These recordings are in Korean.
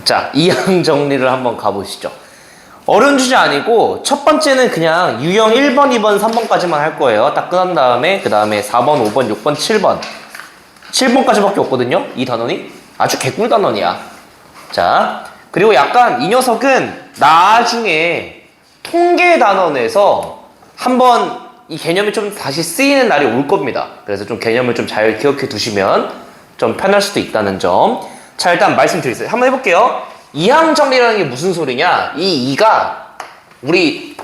자, 이항 정리를 한번 가보시죠. 어려운 주제 아니고 첫 번째는 그냥 유형 1번, 2번, 3번까지만 할 거예요. 딱 끝난 다음에 그 다음에 4번, 5번, 6번, 7번 7번까지밖에 없거든요. 이 단원이 아주 개꿀 단원이야. 자, 그리고 약간 이 녀석은 나중에 통계 단원에서 한번 이 개념이 좀 다시 쓰이는 날이 올 겁니다. 그래서 좀 개념을 좀 잘 기억해 두시면 좀 편할 수도 있다는 점. 자, 일단 말씀드리겠어요. 한번 해볼게요. 이항 정리라는 게 무슨 소리냐? 이 2가 우리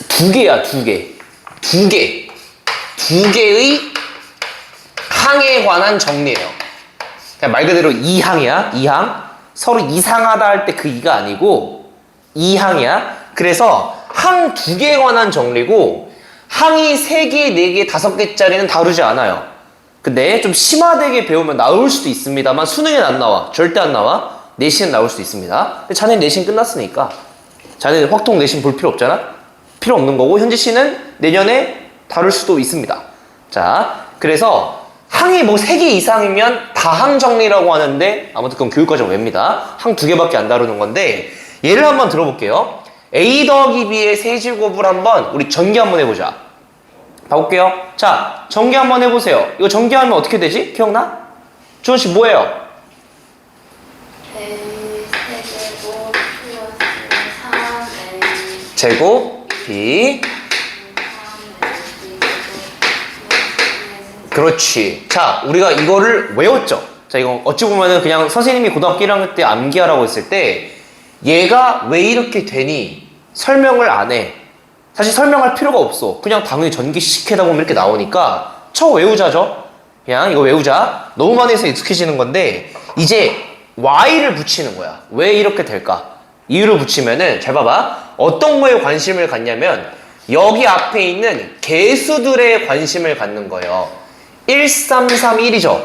두 개야, 두 개. 두 개의 항에 관한 정리예요. 그냥 말 그대로 이항이야, 이항. 서로 이상하다 할 때 그 2가 아니고 이항이야. 그래서 항 2개에 관한 정리고 항이 3개, 4개, 5개짜리는 다루지 않아요. 근데 좀 심화되게 배우면 나올 수도 있습니다만 수능엔 안 나와. 절대 안 나와. 내신은 나올 수 있습니다. 근데 자네 내신 끝났으니까 자네 확통 내신 볼 필요 없잖아? 필요 없는 거고 현지 씨는 내년에 다룰 수도 있습니다. 자, 그래서 항이 뭐 3개 이상이면 다항 정리라고 하는데 아무튼 그건 교육과정 외입니다. 항 2개밖에 안 다루는 건데 예를 한번 들어볼게요. A 더하기 B의 세제곱을 한번 우리 전개 한번 해보자. 봐볼게요. 자, 전개 한번 해보세요. 이거 전개하면 어떻게 되지? 기억나? 주원씨 뭐예요? A 세제곱 플러스 3A 제곱 B. 그렇지. 자, 우리가 이거를 외웠죠. 자, 이거 어찌 보면은 그냥 선생님이 고등학교 1학년 때 암기하라고 했을 때 얘가 왜 이렇게 되니 설명을 안 해. 사실 설명할 필요가 없어. 그냥 당연히 전기식해다 보면 이렇게 나오니까 외우자죠. 그냥 이거 외우자. 너무 많이 해서 익숙해지는 건데 이제 Y를 붙이는 거야. 왜 이렇게 될까? 이유를 붙이면은 잘 봐봐. 어떤 거에 관심을 갖냐면 여기 앞에 있는 개수들에 관심을 갖는 거예요. 1, 3, 3, 1이죠.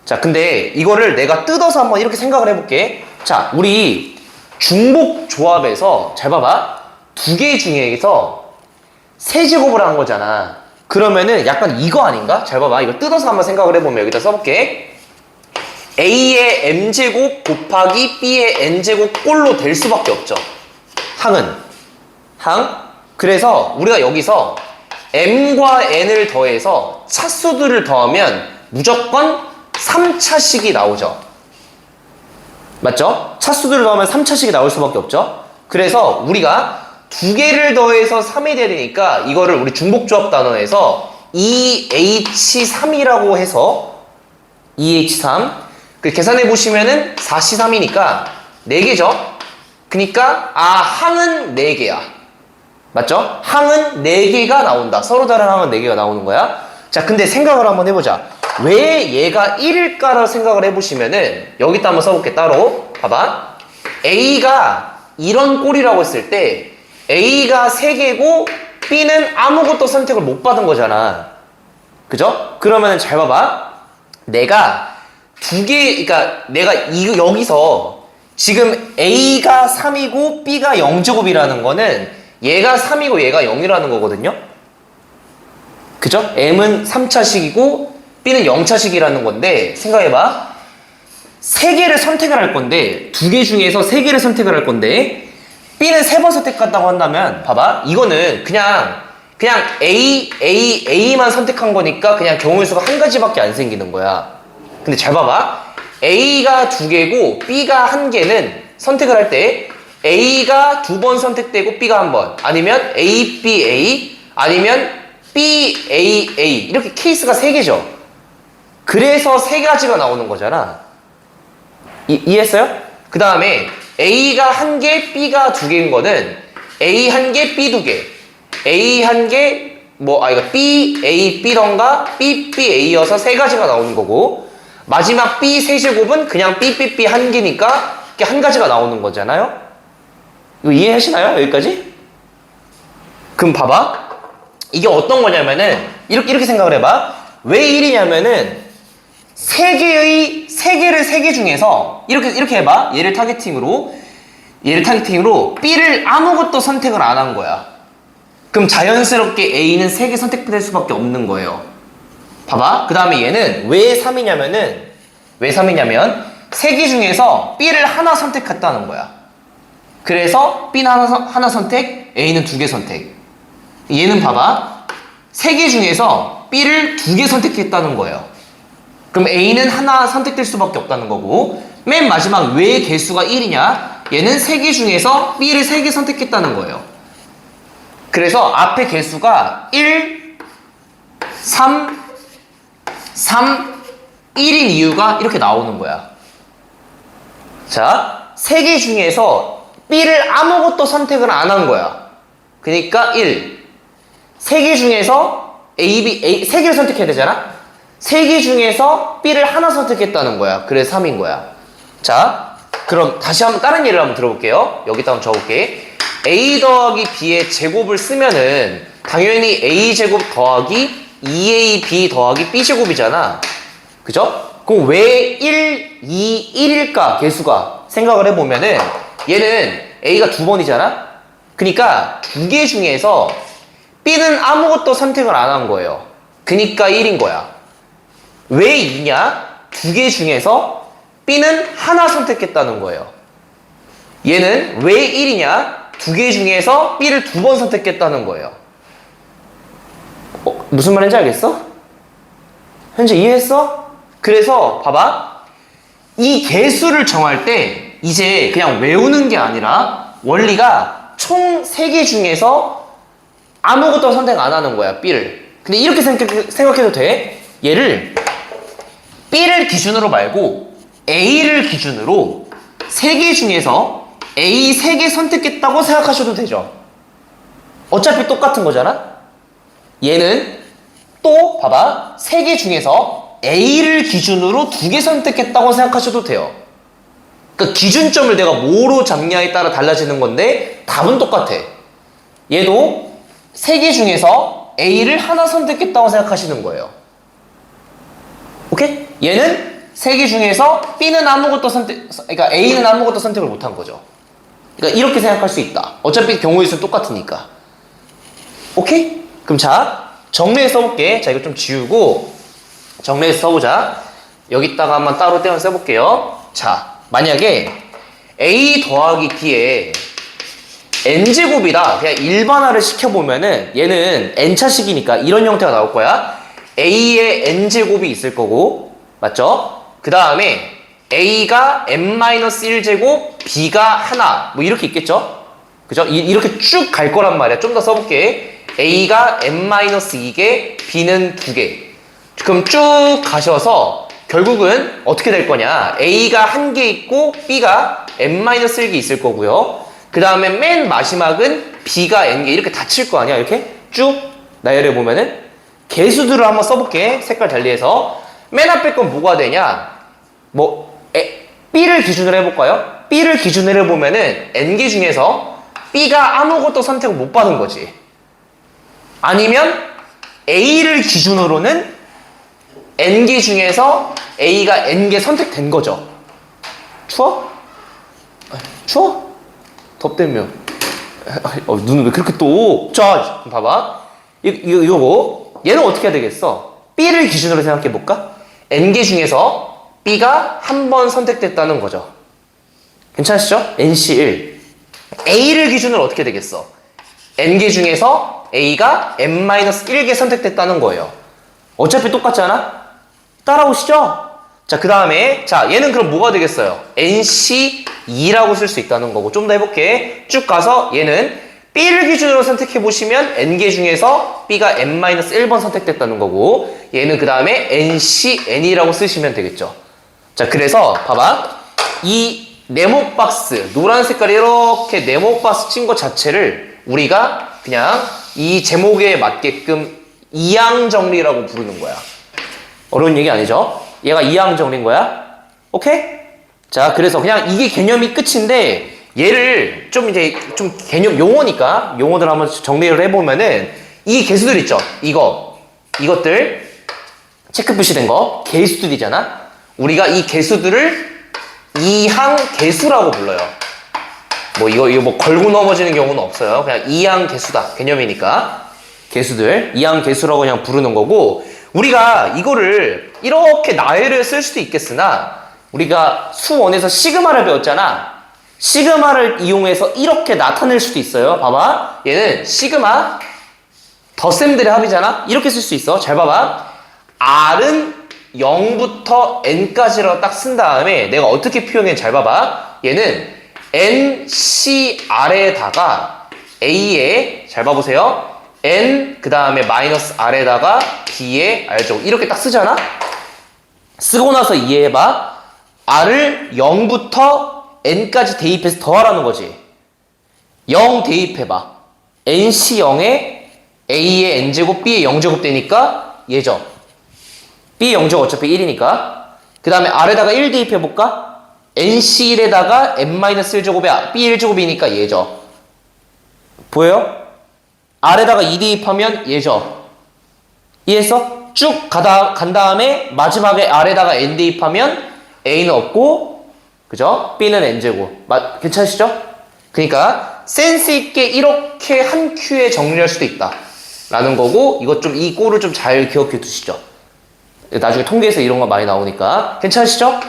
자, 근데 이거를 내가 뜯어서 한번 이렇게 생각을 해볼게. 자, 우리 중복 조합에서 잘 봐봐. 2개 중에서 세제곱을 한 거잖아. 그러면은 약간 이거 아닌가? 잘 봐봐. 이거 뜯어서 한번 생각을 해보면 여기다 써볼게. A의 M제곱 곱하기 B의 N제곱 꼴로 될 수밖에 없죠. 항은. 항. 그래서 우리가 여기서 M과 N을 더해서 차수들을 더하면 무조건 3차식이 나오죠. 맞죠? 차수들을 더하면 3차식이 나올 수밖에 없죠. 그래서 우리가 2개를 더해서 3이 되니까 이거를 우리 중복조합 단원에서 2H3이라고 해서 2H3 계산해 보시면은 4C3이니까 4개죠. 그러니까 항은 4개야. 맞죠? 항은 4개가 나온다. 서로 다른 항은 4개가 나오는 거야. 자, 근데 생각을 한번 해보자. 왜 얘가 1일까를 생각을 해보시면은 여기다 한번 써볼게 따로. 봐봐. A가 이런 꼴이라고 했을 때 A가 3개고 B는 아무것도 선택을 못 받은 거잖아. 그죠? 그러면은 잘 봐봐. 내가 2개, 그러니까 내가 여기서 지금 A가 3이고 B가 0제곱이라는 거는 얘가 3이고 얘가 0이라는 거거든요. 그죠? M은 3차식이고 B는 0차식이라는 건데 생각해봐. 3개를 선택을 할 건데 2개 중에서 3개를 선택을 할 건데 B는 3번 선택한다고 한다면 봐봐. 이거는 그냥 A만 선택한 거니까 그냥 경우의 수가 한 가지밖에 안 생기는 거야. 근데 잘 봐봐. A가 2개고 B가 1개는 선택을 할 때 A가 2번 선택되고 B가 1번 아니면 A, B, A 아니면 B, A, A 이렇게 케이스가 3개죠. 그래서 3가지가 나오는 거잖아. 이해했어요? 그 다음에 A가 1개, B가 2개인 거는 A 1개, B 2개 A 1개, 이거 B, A, B던가 B, B, A여서 3가지가 나오는 거고 마지막 B 세제곱은 그냥 B, B, B 1개니까 이게 한 가지가 나오는 거잖아요. 이거 이해하시나요? 여기까지? 그럼 봐봐. 이게 어떤 거냐면은 이렇게 생각을 해봐. 왜 1이냐면은 3개를 3개 중에서 이렇게 해봐. 얘를 타겟팅으로 B를 아무것도 선택을 안 한 거야. 그럼 자연스럽게 A는 3개 선택될 수밖에 없는 거예요. 봐봐. 그 다음에 얘는 왜 3이냐면은, 왜 3이냐면, 세 개 중에서 B를 하나 선택했다는 거야. 그래서 B는 하나 선택, A는 두 개 선택. 얘는 봐봐. 세 개 중에서 B를 두 개 선택했다는 거예요. 그럼 A는 하나 선택될 수밖에 없다는 거고, 맨 마지막 왜 개수가 1이냐? 얘는 세 개 중에서 B를 세 개 선택했다는 거예요. 그래서 앞에 개수가 1, 3, 1인 이유가 이렇게 나오는 거야. 자, 세 개 중에서 B를 아무것도 선택을 안 한 거야. 그러니까 1. 세 개 중에서 세 개를 선택해야 되잖아? 세 개 중에서 B를 하나 선택했다는 거야. 그래서 3인 거야. 자, 그럼 다시 한번 다른 예를 한번 들어볼게요. 여기다 한번 적어볼게. A 더하기 B의 제곱을 쓰면은 당연히 A제곱 더하기 2AB 더하기 B제곱이잖아. 그죠? 그럼 왜 1, 2, 1일까? 개수가. 생각을 해보면은 얘는 A가 두 번이잖아? 그러니까 두 개 중에서 B는 아무것도 선택을 안 한 거예요. 그러니까 1인 거야. 왜 2냐? 두 개 중에서 B는 하나 선택했다는 거예요. 얘는 왜 1이냐? 두 개 중에서 B를 두 번 선택했다는 거예요. 무슨 말인지 알겠어? 현재 이해했어? 그래서 봐봐. 이 개수를 정할 때 이제 그냥 외우는 게 아니라 원리가 총 3개 중에서 아무것도 선택 안 하는 거야, B를. 근데 이렇게 생각해도 돼. 얘를 B를 기준으로 말고 A를 기준으로 3개 중에서 A 3개 선택했다고 생각하셔도 되죠. 어차피 똑같은 거잖아? 얘는 또 봐봐. 3개 중에서 A를 기준으로 2개 선택했다고 생각하셔도 돼요. 그러니까 기준점을 내가 뭐로 잡냐에 따라 달라지는 건데 답은 똑같아. 얘도 3개 중에서 A를 하나 선택했다고 생각하시는 거예요. 오케이? 얘는 3개 중에서 B는 아무것도 그러니까 A는 아무것도 선택을 못한 거죠. 그러니까 이렇게 생각할 수 있다. 어차피 경우의 수는 똑같으니까. 오케이? 그럼 자, 정리해서 써볼게. 자, 이거 좀 지우고 정리해서 써보자. 여기다가 한번 따로 떼어 써볼게요. 자, 만약에 A 더하기 B에 N제곱이다. 그냥 일반화를 시켜보면은 얘는 N차식이니까 이런 형태가 나올 거야. A에 N제곱이 있을 거고, 맞죠? 그 다음에 A가 N-1제곱, B가 하나, 뭐 이렇게 있겠죠? 그죠? 이렇게 쭉 갈 거란 말이야. 좀 더 써볼게. A가 N-2개, B는 2개. 그럼 쭉 가셔서 결국은 어떻게 될 거냐? A가 1개 있고 B가 N-1개 있을 거고요. 그 다음에 맨 마지막은 B가 N개 이렇게 닫힐 거 아니야? 이렇게 쭉 나열해 보면은 개수들을 한번 써볼게. 색깔 달리해서 맨 앞에 건 뭐가 되냐? B를 기준으로 해볼까요? B를 기준으로 해보면은 N개 중에서 B가 아무것도 선택을 못 받은 거지. 아니면 A를 기준으로는 N개 중에서 A가 N개 선택된 거죠. 추워? 추워? 덥다며. 눈을 왜 그렇게 또. 자, 봐봐. 이거고. 얘는 어떻게 해야 되겠어? B를 기준으로 생각해볼까? N개 중에서 B가 한 번 선택됐다는 거죠. 괜찮으시죠? NC1. A를 기준으로 어떻게 되겠어? N개 중에서 A가 N-1개 선택됐다는 거예요. 어차피 똑같잖아? 따라오시죠? 자, 그 다음에, 자, 얘는 그럼 뭐가 되겠어요? NC2라고 쓸 수 있다는 거고, 좀 더 해볼게. 쭉 가서 얘는 B를 기준으로 선택해보시면 N개 중에서 B가 N-1번 선택됐다는 거고, 얘는 그 다음에 NCN이라고 쓰시면 되겠죠. 자, 그래서 봐봐. 이 네모 박스, 노란 색깔 이렇게 네모 박스 친 것 자체를 우리가 그냥 이 제목에 맞게끔 이항 정리라고 부르는 거야. 어려운 얘기 아니죠? 얘가 이항 정리인 거야. 오케이? 자, 그래서 그냥 이게 개념이 끝인데 얘를 좀 이제 좀 개념 용어니까 용어들 한번 정리를 해보면은 이 개수들 있죠? 이것들 체크 표시된 거 개수들이잖아. 우리가 이 개수들을 이항 개수라고 불러요. 이거 뭐 걸고 넘어지는 경우는 없어요. 그냥 이항 개수다. 개념이니까. 개수들. 이항 개수라고 그냥 부르는 거고, 우리가 이거를 이렇게 나열을 쓸 수도 있겠으나 우리가 수원에서 시그마를 배웠잖아. 시그마를 이용해서 이렇게 나타낼 수도 있어요. 봐봐. 얘는 시그마 덧셈들의 합이잖아. 이렇게 쓸 수 있어. 잘 봐봐. R은 0부터 N까지로 딱 쓴 다음에 내가 어떻게 표현해? 잘 봐봐. 얘는 NCR에다가 A에 잘 봐보세요. N 그 다음에 마이너스 R에다가 B에 알죠? 이렇게 딱 쓰잖아. 쓰고 나서 이해해봐. R을 0부터 N까지 대입해서 더하라는 거지. 0 대입해봐. NC 0에 A의 N제곱, B의 0제곱 되니까 얘죠. B의 0제곱 어차피 1이니까. 그 다음에 R에다가 1 대입해볼까? NC 1에다가 N-1제곱에 B 1제곱이니까 얘죠. 보여요? R에다가 2 대입하면 얘죠. 이해했어? 쭉 간 다음에 마지막에 R에다가 N 대입하면 A는 없고, 그죠? B는 N제곱. 괜찮으시죠? 그러니까 센스 있게 이렇게 한 큐에 정리할 수도 있다 라는 거고, 이것 좀 이 꼴을 좀 잘 기억해 두시죠. 나중에 통계에서 이런 거 많이 나오니까 괜찮으시죠?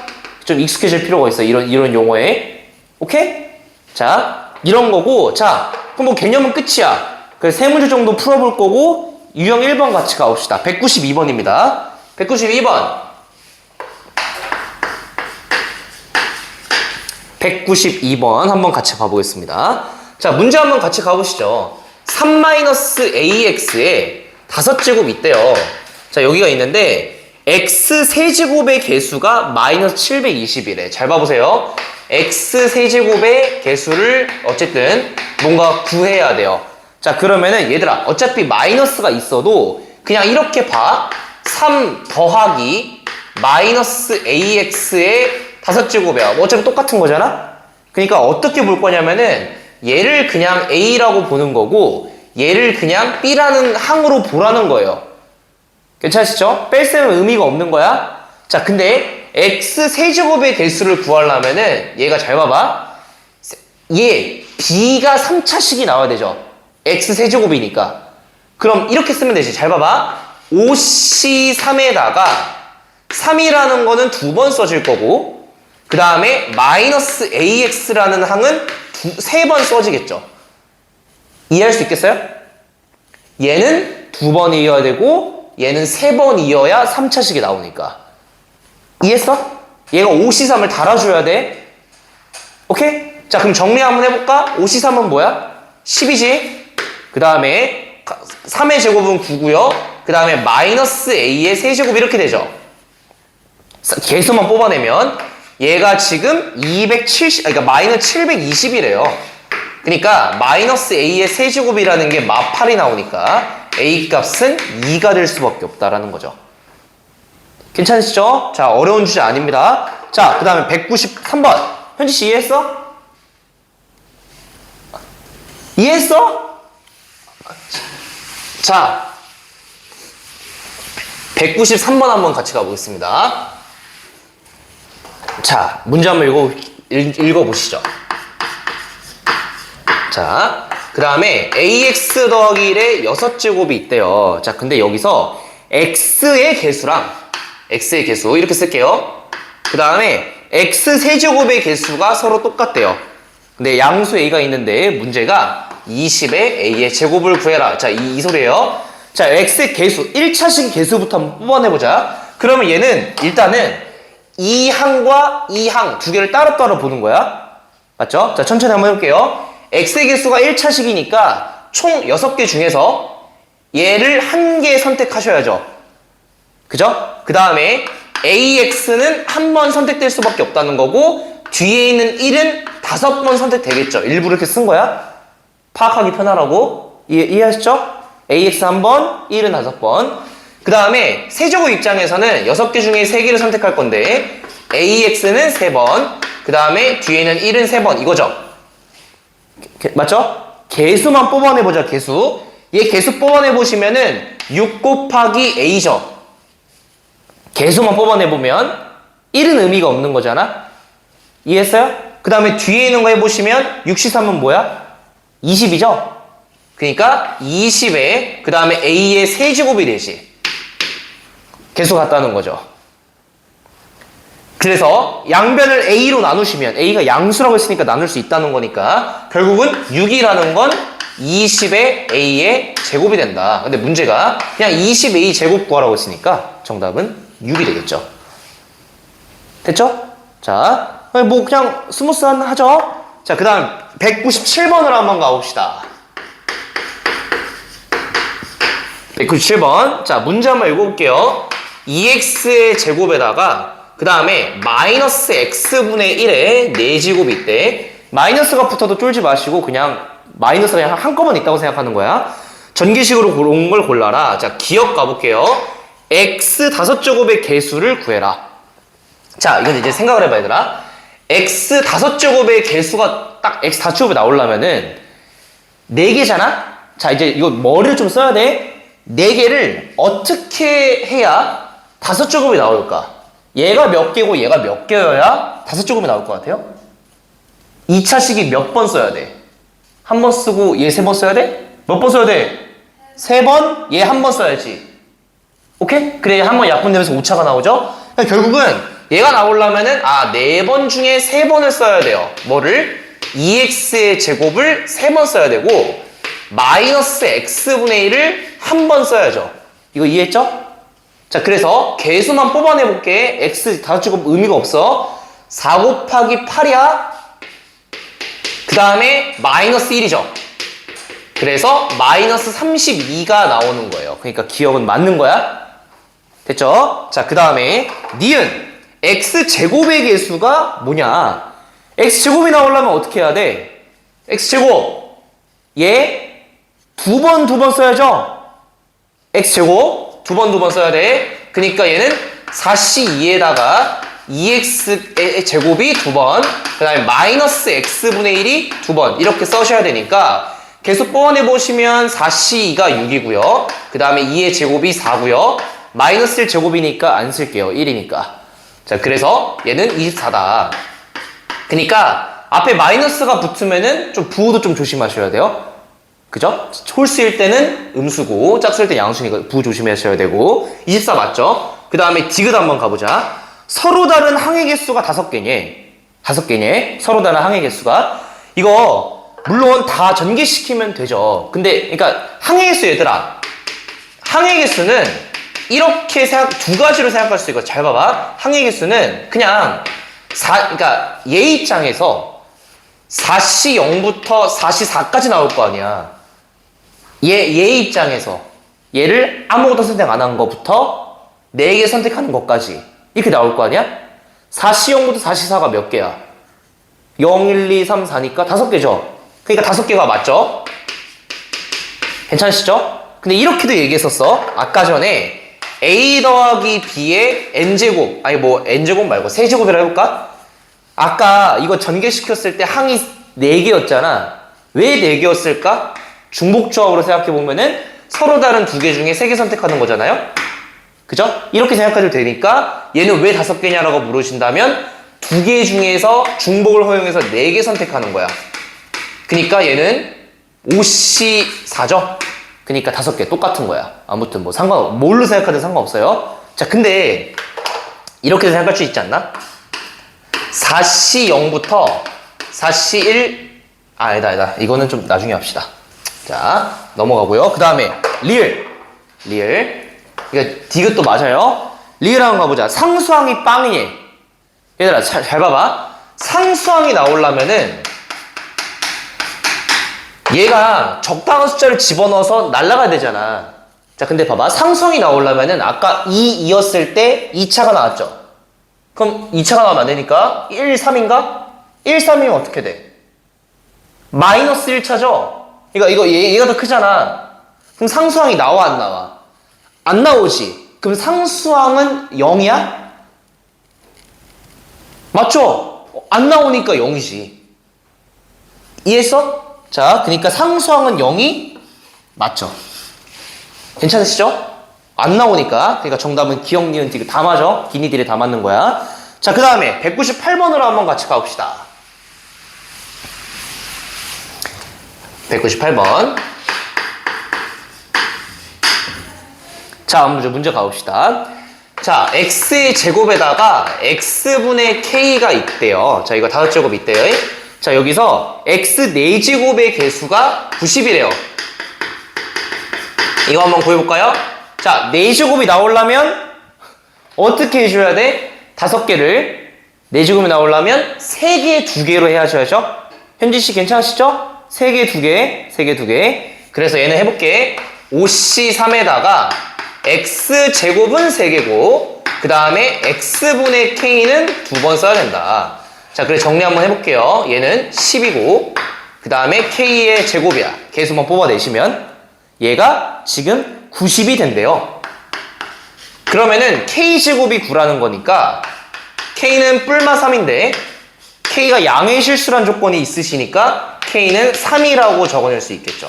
좀 익숙해질 필요가 있어요. 이런 용어에. 오케이? 자, 이런 거고. 자, 그럼 뭐 개념은 끝이야. 그래서 세 문제 정도 풀어볼 거고, 유형 1번 같이 가봅시다. 192번입니다. 192번. 192번 한번 같이 봐보겠습니다. 자, 문제 한번 같이 가보시죠. 3-AX에 5제곱이 있대요. 자, 여기가 있는데 X 세제곱의 개수가 마이너스 720이래. 잘 봐보세요. X세제곱의 개수를 어쨌든 뭔가 구해야 돼요. 자, 그러면은 얘들아, 어차피 마이너스가 있어도 그냥 이렇게 봐. 3 더하기 마이너스 AX의 5제곱이야. 뭐 어차피 똑같은 거잖아? 그러니까 어떻게 볼 거냐면은 얘를 그냥 A라고 보는 거고 얘를 그냥 B라는 항으로 보라는 거예요. 괜찮으시죠? 뺄셈은 의미가 없는 거야. 자, 근데 X세제곱의 개수를 구하려면은 얘가 잘 봐봐. 얘 B가 3차식이 나와야 되죠. X세제곱이니까. 그럼 이렇게 쓰면 되지. 잘 봐봐. 5C3에다가 3이라는 거는 2번 써질 거고 그 다음에 마이너스 AX라는 항은 3번 써지겠죠. 이해할 수 있겠어요? 얘는 2번 이어야 되고 얘는 3번 이어야 3차식이 나오니까. 이해했어? 얘가 5C3을 달아줘야 돼. 오케이? 자, 그럼 정리 한번 해볼까? 5C3은 뭐야? 10이지. 그 다음에 3의 제곱은 9고요. 그 다음에 마이너스 A의 세제곱 이렇게 되죠. 개수만 뽑아내면 얘가 지금 270, 그러니까 마이너스 720이래요. 그러니까 마이너스 A의 세제곱이라는 게 마8이 나오니까 A 값은 2가 될 수밖에 없다라는 거죠. 괜찮으시죠? 자, 어려운 주제 아닙니다. 자, 그 다음에 193번. 현지 씨 이해했어? 이해했어? 자, 193번 한번 같이 가보겠습니다. 자, 문제 한번 읽어보시죠. 자, 그 다음에 AX 더하기 1에 6제곱이 있대요. 자, 근데 여기서 X의 개수랑 X의 개수 이렇게 쓸게요. 그 다음에 X 세제곱의 개수가 서로 똑같대요. 근데 양수 A가 있는데 문제가 20의 A의 제곱을 구해라. 자, 이 소리예요. 자, X의 개수, 1차식 개수부터 한번 뽑아내보자. 그러면 얘는 일단은 이 항과 이 항 두 개를 따로따로 보는 거야. 맞죠? 자, 천천히 한번 해볼게요. X의 개수가 1차식이니까 총 6개 중에서 얘를 한 개 선택하셔야죠. 그죠? 그 다음에 AX는 한 번 선택될 수밖에 없다는 거고 뒤에 있는 1은 5번 선택되겠죠. 일부러 이렇게 쓴 거야. 파악하기 편하라고. 이해하시죠? AX 한 번, 1은 5번. 그 다음에 세제곱 입장에서는 6개 중에 3개를 선택할 건데 AX는 3번, 그 다음에 뒤에는 1은 3번 이거죠. 맞죠? 개수만 뽑아내보자. 개수. 얘 개수 뽑아내보시면은 6 곱하기 A죠. 개수만 뽑아내보면 1은 의미가 없는 거잖아. 이해했어요? 그 다음에 뒤에 있는 거 해보시면 6C3은 뭐야? 20이죠? 그러니까 20에 그 다음에 A의 세제곱이 되지. 개수 같다는 거죠. 그래서 양변을 A로 나누시면 A가 양수라고 했으니까 나눌 수 있다는 거니까 결국은 6이라는 건 20의 A의 제곱이 된다. 근데 문제가 그냥 20A 제곱 구하라고 했으니까 정답은 6이 되겠죠. 됐죠? 자, 뭐 그냥 스무스한 하죠? 자, 그 다음 197번으로 한번 가봅시다. 197번. 자, 문제 한번 읽어볼게요. 2x의 제곱에다가 그 다음에 마이너스 x분의 1의 4제곱이 있대. 마이너스가 붙어도 쫄지 마시고 그냥 마이너스가 그냥 한꺼번에 있다고 생각하는 거야. 전기식으로 온 걸 골라라. 자, 기억 가볼게요. x 5제곱의 개수를 구해라. 자, 이건 이제 생각을 해봐, 얘들아. x 5제곱의 개수가 딱 x 4제곱에 나오려면은 4개잖아? 자, 이제 이거 머리를 좀 써야 돼. 4개를 어떻게 해야 5제곱이 나올까? 얘가 몇 개고 얘가 몇 개여야 5제곱이 나올 것 같아요? 2차식이 몇 번 써야 돼? 한 번 쓰고 얘 3번 써야 돼? 몇 번 써야 돼? 3번? 얘 한 번 써야지. 오케이? 그래, 한 번 약분되면서 5차가 나오죠? 그러니까 결국은 얘가 나오려면은 4번 중에 3번을 써야 돼요. 뭐를? 2x의 제곱을 3번 써야 되고 마이너스 x분의 1을 한 번 써야죠. 이거 이해했죠? 자, 그래서 개수만 뽑아내볼게. x 5제곱 의미가 없어. 4 곱하기 8이야. 그 다음에 마이너스 1이죠. 그래서 마이너스 32가 나오는 거예요. 그러니까 기억은 맞는 거야. 됐죠? 자, 그 다음에 니은 x제곱의 개수가 뭐냐? x제곱이 나오려면 어떻게 해야 돼? x제곱 얘 두 번 써야죠? x제곱 두 번 써야 돼. 그러니까 얘는 4c2에다가 2x의 제곱이 2번, 그 다음에 마이너스 x분의 1이 2번 이렇게 써셔야 되니까 개수 뽑아내보시면 4c2가 6이고요. 그 다음에 2의 제곱이 4고요. 마이너스 1 제곱이니까 안 쓸게요. 1이니까. 자, 그래서 얘는 24다. 그러니까 앞에 마이너스가 붙으면은 좀 부호도 좀 조심하셔야 돼요. 그죠? 홀수일 때는 음수고 짝수일 때 양수니까 부호 조심하셔야 되고. 24 맞죠? 그 다음에 디귿 한번 가보자. 서로 다른 항의 개수가 5개네. 서로 다른 항의 개수가. 이거 물론 다 전개시키면 되죠. 근데 그러니까 항의 개수 얘들아. 항의 개수는 이렇게 두 가지로 생각할 수 있고, 잘 봐봐. 항의 개수는 그냥 그러니까 얘 입장에서 4c 0부터 4c 4까지 나올 거 아니야. 얘 입장에서 얘를 아무것도 선택 안 한 거부터 4개 선택하는 것까지 이렇게 나올 거 아니야? 4c 0부터 4c 4가 몇 개야? 0, 1, 2, 3, 4니까 5개죠. 그러니까 5개가 맞죠? 괜찮으시죠? 근데 이렇게도 얘기했었어. 아까 전에 a 더하기 b의 n제곱, 아니 뭐 n제곱 말고 세제곱이라 해볼까? 아까 이거 전개시켰을 때 항이 4개였잖아. 왜 4개였을까? 중복조합으로 생각해보면은 서로 다른 2개 중에 3개 선택하는 거잖아요? 그죠? 이렇게 생각해도 되니까 얘는 왜 5개냐라고 물으신다면 2개 중에서 중복을 허용해서 4개 선택하는 거야. 그러니까 얘는 5C4죠? 그러니까 5개 똑같은 거야. 아무튼 뭐 뭘로 생각하든 상관없어요. 자, 근데 이렇게 생각할 수 있지 않나? 4C 0부터 4C 1 아니다. 이거는 좀 나중에 합시다. 자, 넘어가고요. 그 다음에 리을. 이거 디귿도 맞아요. 리을 한번 가보자. 상수항이 빵이니. 얘들아 잘 봐봐. 상수항이 나오려면은 얘가 적당한 숫자를 집어넣어서 날아가야 되잖아. 자, 근데 봐봐. 상수항이 나오려면은 아까 2였을 때 2차가 나왔죠. 그럼 2차가 나오면 안 되니까 1, 3인가? 1, 3이면 어떻게 돼? 마이너스 1차죠? 그러니까 얘가 더 크잖아. 그럼 상수항이 나와 안 나와? 안 나오지. 그럼 상수항은 0이야? 맞죠? 안 나오니까 0이지. 이해했어? 자, 그러니까 상수항은 0이 맞죠? 괜찮으시죠? 안 나오니까. 그러니까 정답은 기억, 니은, 디귿 다 맞아. 기니들이 다 맞는 거야. 자, 그 다음에 198번으로 한번 같이 가봅시다. 198번. 자, 문제 가봅시다. 자, x의 제곱에다가 x분의 k가 있대요. 자, 이거 5제곱 있대요. 자, 여기서 x 4제곱의 개수가 90이래요. 이거 한번 구해볼까요? 자, 4제곱이 나오려면 어떻게 해줘야 돼? 5개를 4제곱이 나오려면 3개 2개로 해야죠. 현지씨 괜찮으시죠? 3개 2개, 3개 2개. 그래서 얘는 해볼게. 5c3에다가 x제곱은 3개고 그 다음에 x분의 k는 2번 써야 된다. 자, 그래 정리 한번 해볼게요. 얘는 10이고 그 다음에 k의 제곱이야. 개수만 뽑아내시면 얘가 지금 90이 된대요. 그러면은 k제곱이 9라는 거니까 k는 뿔마 3인데 k가 양의 실수란 조건이 있으시니까 k는 3이라고 적어낼 수 있겠죠.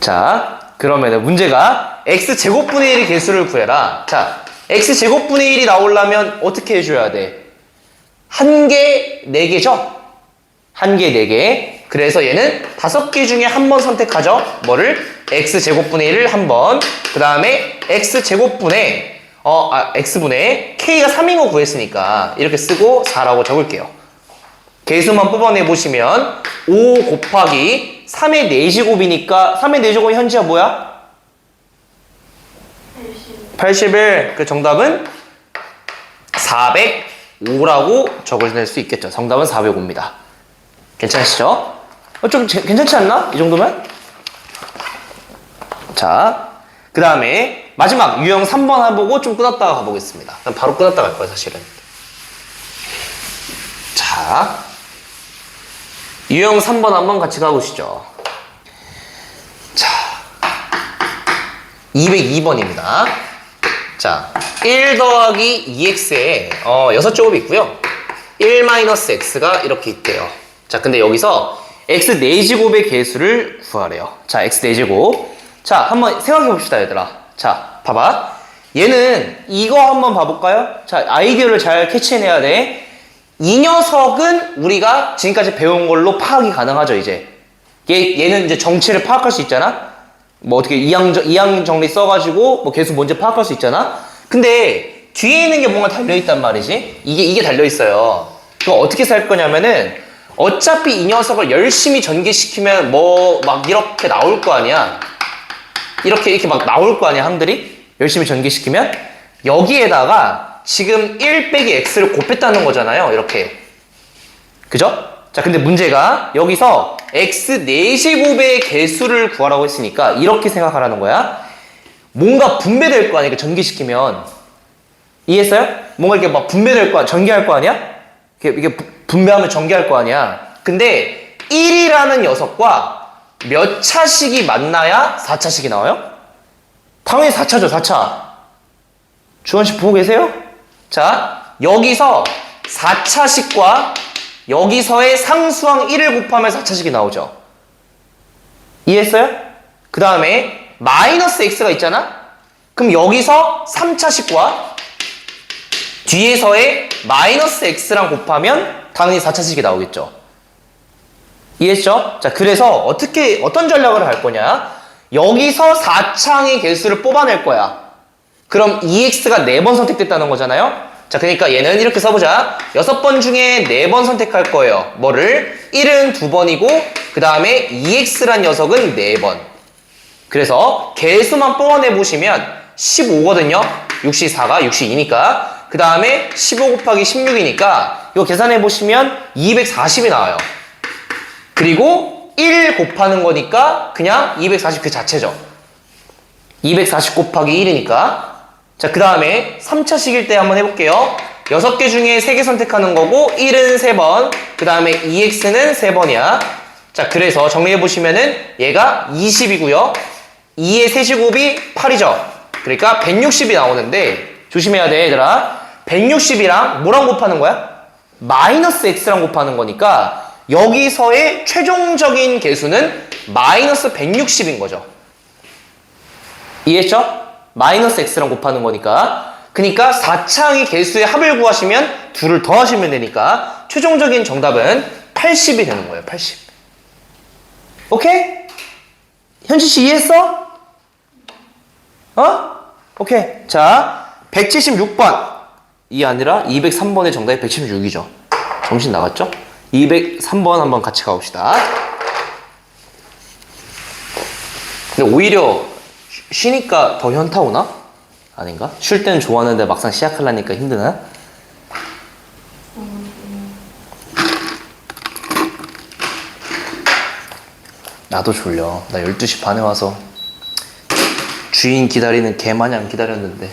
자, 그러면은 문제가 x제곱분의 1의 개수를 구해라. 자, x제곱분의 1이 나오려면 어떻게 해줘야 돼? 1개 4개죠? 1개 4개. 그래서 얘는 5개 중에 한 번 선택하죠. 뭐를? x제곱분의 1을 한 번. 그 다음에 x제곱분의 x분의 k가 3인 거 구했으니까 이렇게 쓰고 4라고 적을게요. 개수만 뽑아내 보시면 5 곱하기 3의 4제곱이니까 3의 4제곱이 현지야 뭐야? 81. 그 정답은 405라고 적어낼 수 있겠죠. 정답은 405입니다. 괜찮으시죠? 좀 괜찮지 않나? 이 정도면? 자, 그 다음에 마지막 유형 3번 해보고 좀 끊었다가 가보겠습니다. 바로 끊었다 갈 거예요, 사실은. 자, 유형 3번 한번 같이 가보시죠. 자, 202번입니다. 자, 1 더하기 2x에 6제곱이 있고요. 1-x가 이렇게 있대요. 자, 근데 여기서 x 4제곱의 개수를 구하래요. 자, x 4제곱. 자, 한번 생각해 봅시다, 얘들아. 자, 봐봐. 얘는 이거 한번 봐볼까요? 자, 아이디어를 잘 캐치해내야 돼. 이 녀석은 우리가 지금까지 배운 걸로 파악이 가능하죠, 이제. 얘는 이제 정체를 파악할 수 있잖아? 뭐 어떻게 이항 정리 써가지고 뭐 개수 뭔지 파악할 수 있잖아? 근데 뒤에 있는 게 뭔가 달려있단 말이지? 이게 달려있어요. 그거 어떻게 살 거냐면은 어차피 이 녀석을 열심히 전개시키면 뭐 막 이렇게 나올 거 아니야? 이렇게 막 나올 거 아니야, 항들이? 열심히 전개시키면? 여기에다가 지금 1 빼기 x를 곱했다는 거잖아요, 이렇게. 그죠? 자, 근데 문제가 여기서 x 4제곱의 개수를 구하라고 했으니까 이렇게 생각하라는 거야. 뭔가 분배될 거 아니야, 이렇게 전개시키면. 이해했어요? 뭔가 이렇게 막 분배될 거 아니야, 전개할 거 아니야? 이게 분배하면 전개할 거 아니야. 근데 1이라는 녀석과 몇 차식이 만나야 4차식이 나와요? 당연히 4차죠, 4차. 주원씨 보고 계세요? 자, 여기서 4차식과 여기서의 상수항 1을 곱하면 4차식이 나오죠. 이해했어요? 그 다음에 마이너스 x가 있잖아? 그럼 여기서 3차식과 뒤에서의 마이너스 x랑 곱하면 당연히 4차식이 나오겠죠. 이해했죠? 자, 그래서 어떤 전략을 할 거냐? 여기서 4창의 개수를 뽑아낼 거야. 그럼 2x가 4번 선택됐다는 거잖아요? 자, 그러니까 얘는 이렇게 써보자. 6번 중에 4번 선택할 거예요. 뭐를? 1은 2번이고 그 다음에 2x란 녀석은 4번. 그래서 개수만 뽑아내 보시면 15거든요. 6C4가 6C2니까. 그 다음에 15 곱하기 16이니까 이거 계산해 보시면 240이 나와요. 그리고 1 곱하는 거니까 그냥 240 그 자체죠. 240 곱하기 1이니까. 자, 그 다음에 3차식일 때 한번 해볼게요. 6개 중에 3개 선택하는 거고 1은 3번, 그 다음에 2x는 3번이야. 자, 그래서 정리해보시면은 얘가 20이고요. 2의 세제곱이 8이죠. 그러니까 160이 나오는데 조심해야 돼, 얘들아. 160이랑 뭐랑 곱하는 거야? 마이너스 x랑 곱하는 거니까 여기서의 최종적인 개수는 마이너스 160인 거죠. 이해했죠? 마이너스 x랑 곱하는 거니까. 그러니까 4창의 개수의 합을 구하시면 둘을 더하시면 되니까 최종적인 정답은 80이 되는 거예요. 80. 오케이? 현지씨 이해했어? 어? 오케이. 자, 176번. 이 아니라 203번의 정답이 176이죠. 정신 나갔죠? 203번 한번 같이 가봅시다. 근데 오히려 쉬니까 더 현타 오나? 아닌가? 쉴 때는 좋아하는데 막상 시작하려니까 힘드나? 나도 졸려. 나 12시 반에 와서 주인 기다리는 개 마냥 기다렸는데.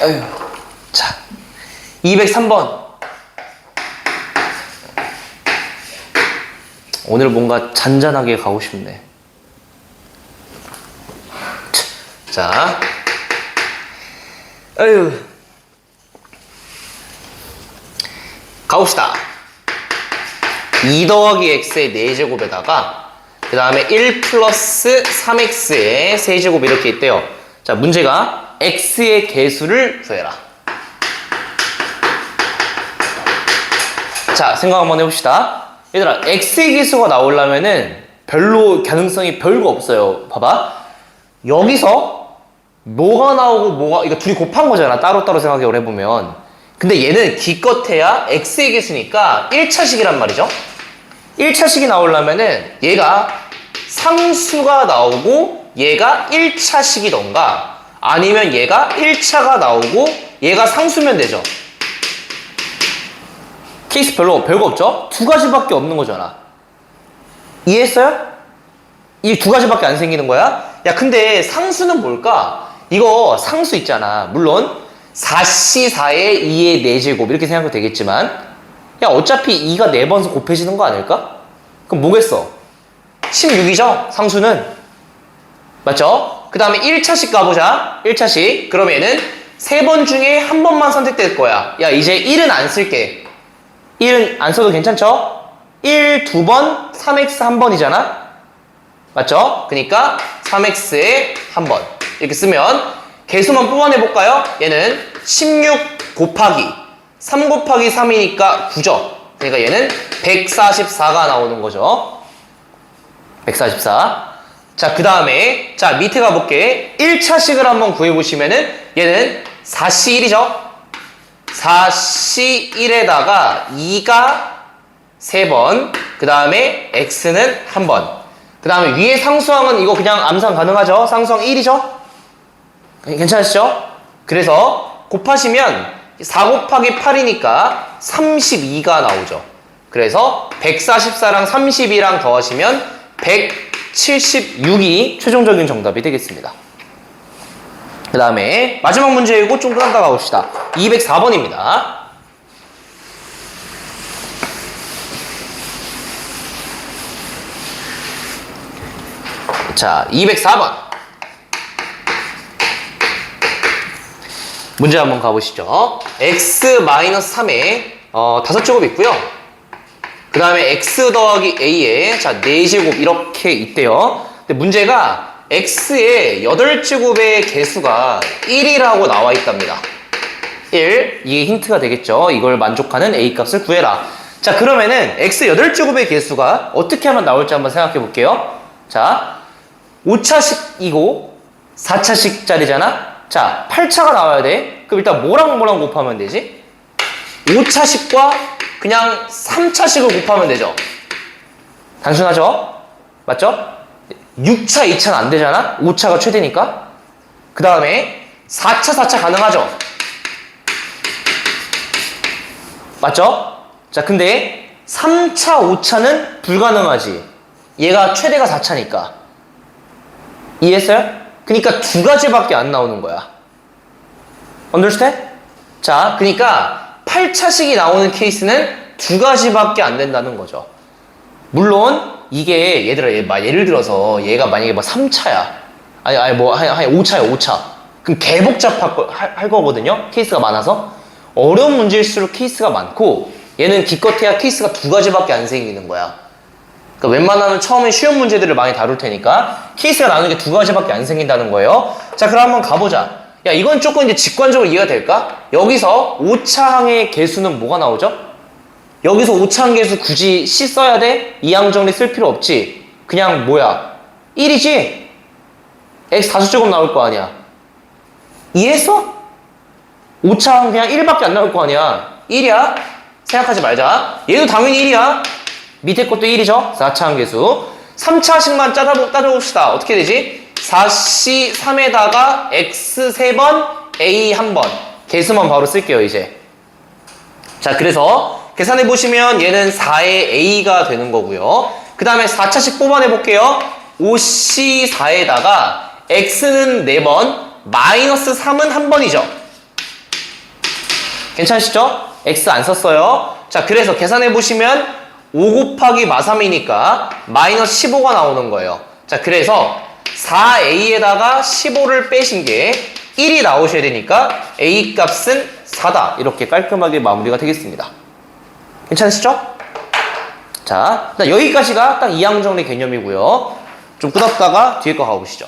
아휴. 자, 203번. 오늘 뭔가 잔잔하게 가고 싶네. 자, 아휴. 가봅시다. 2 더하기 x의 4제곱에다가 그 다음에 1 플러스 3x의 세제곱 이렇게 있대요. 자, 문제가 x의 개수를 구해라. 자, 생각 한번 해봅시다. 얘들아, x의 개수가 나오려면은 별로 가능성이 별거 없어요. 봐봐. 여기서 뭐가 나오고 뭐가, 이거 둘이 곱한 거잖아. 따로따로 생각을 해보면. 근데 얘는 기껏해야 x의 개수니까 1차식이란 말이죠. 1차식이 나오려면은 얘가 상수가 나오고 얘가 1차식이던가 아니면 얘가 1차가 나오고 얘가 상수면 되죠. 케이스 별거 없죠? 두 가지밖에 없는 거잖아. 이해했어요? 이 두 가지밖에 안 생기는 거야? 야, 근데 상수는 뭘까? 이거 상수 있잖아. 물론 4C 4의 2의 4제곱 이렇게 생각해도 되겠지만 야, 어차피 2가 4번 곱해지는 거 아닐까? 그럼 뭐겠어? 16이죠? 상수는. 맞죠? 그 다음에 1차식 가보자. 1차식. 그럼 얘는 3번 중에 한 번만 선택될 거야. 야, 이제 1은 안 쓸게. 1은 안 써도 괜찮죠? 1 2번, 3x 한 번이잖아? 맞죠? 그러니까 3x에 한 번. 이렇게 쓰면 개수만 뽑아내볼까요? 얘는 16 곱하기 3 곱하기 3이니까 9죠. 그러니까 얘는 144가 나오는 거죠. 144. 자, 그 다음에 자, 밑에 가볼게. 1차식을 한번 구해보시면은 얘는 4C1이죠. 4C1에다가 2가 3번, 그 다음에 x는 1번. 그 다음에 위에 상수항은 이거 그냥 암산 가능하죠? 상수항 1이죠? 괜찮으시죠? 그래서 곱하시면 4 곱하기 8이니까 32가 나오죠. 그래서 144랑 32랑 더하시면 176이 최종적인 정답이 되겠습니다. 그 다음에 마지막 문제이고 좀 끝났다 가봅시다. 204번입니다. 자, 204번. 문제 한번 가보시죠. x-3에 5제곱 있고요. 그 다음에 x 더하기 a에 자 4제곱 이렇게 있대요. 근데 문제가 x의 8제곱의 개수가 1이라고 나와 있답니다. 1. 이게 힌트가 되겠죠. 이걸 만족하는 a 값을 구해라. 자, 그러면은 x 8제곱의 개수가 어떻게 하면 나올지 한번 생각해 볼게요. 자, 5차식이고 4차식짜리잖아. 자, 8차가 나와야 돼. 그럼 일단 뭐랑 곱하면 되지? 5차식과 그냥 3차식을 곱하면 되죠. 단순하죠? 맞죠? 6차, 2차는 안 되잖아? 5차가 최대니까. 그 다음에 4차, 4차 가능하죠? 맞죠? 자, 근데 3차, 5차는 불가능하지. 얘가 최대가 4차니까. 이해했어요? 그러니까 두 가지밖에 안 나오는 거야. understand? 자, 그러니까 8차식이 나오는 케이스는 두 가지밖에 안 된다는 거죠. 물론 이게 얘들아, 예를 들어서 얘가 만약에 뭐 3차야. 아니 뭐 한 5차야, 5차. 그럼 개복잡할 거거든요. 케이스가 많아서. 어려운 문제일수록 케이스가 많고 얘는 기껏해야 케이스가 두 가지밖에 안 생기는 거야. 그러니까 웬만하면 처음에 쉬운 문제들을 많이 다룰 테니까 케이스가 나오는 게 두 가지밖에 안 생긴다는 거예요. 자, 그럼 한번 가보자. 야, 이건 조금 이제 직관적으로 이해가 될까? 여기서 5차항의 개수는 뭐가 나오죠? 여기서 5차항 개수 굳이 C 써야 돼? 이항 정리 쓸 필요 없지. 그냥 뭐야? 1이지? x 다수 제곱 나올 거 아니야. 이해했어? 5차항 그냥 1밖에 안 나올 거 아니야. 1이야. 생각하지 말자. 얘도 당연히 1이야. 밑에 것도 1이죠. 4차항 계수. 3차식만 따져봅시다. 어떻게 되지? 4C 3에다가 x 3번, a 1번. 개수만 바로 쓸게요, 이제. 자, 그래서 계산해 보시면 얘는 4의 a가 되는 거고요. 그 다음에 4차식 뽑아내 볼게요. 5C 4에다가 x는 4번, 마이너스 3은 1번이죠. 괜찮으시죠? x 안 썼어요. 자, 그래서 계산해 보시면 5 곱하기 마3이니까 마이너스 15가 나오는 거예요. 자, 그래서 4a에다가 15를 빼신 게 1이 나오셔야 되니까 a 값은 4다. 이렇게 깔끔하게 마무리가 되겠습니다. 괜찮으시죠? 자, 일단 여기까지가 딱 이항정리 개념이고요. 좀 끊었다가 뒤에 거 가보시죠.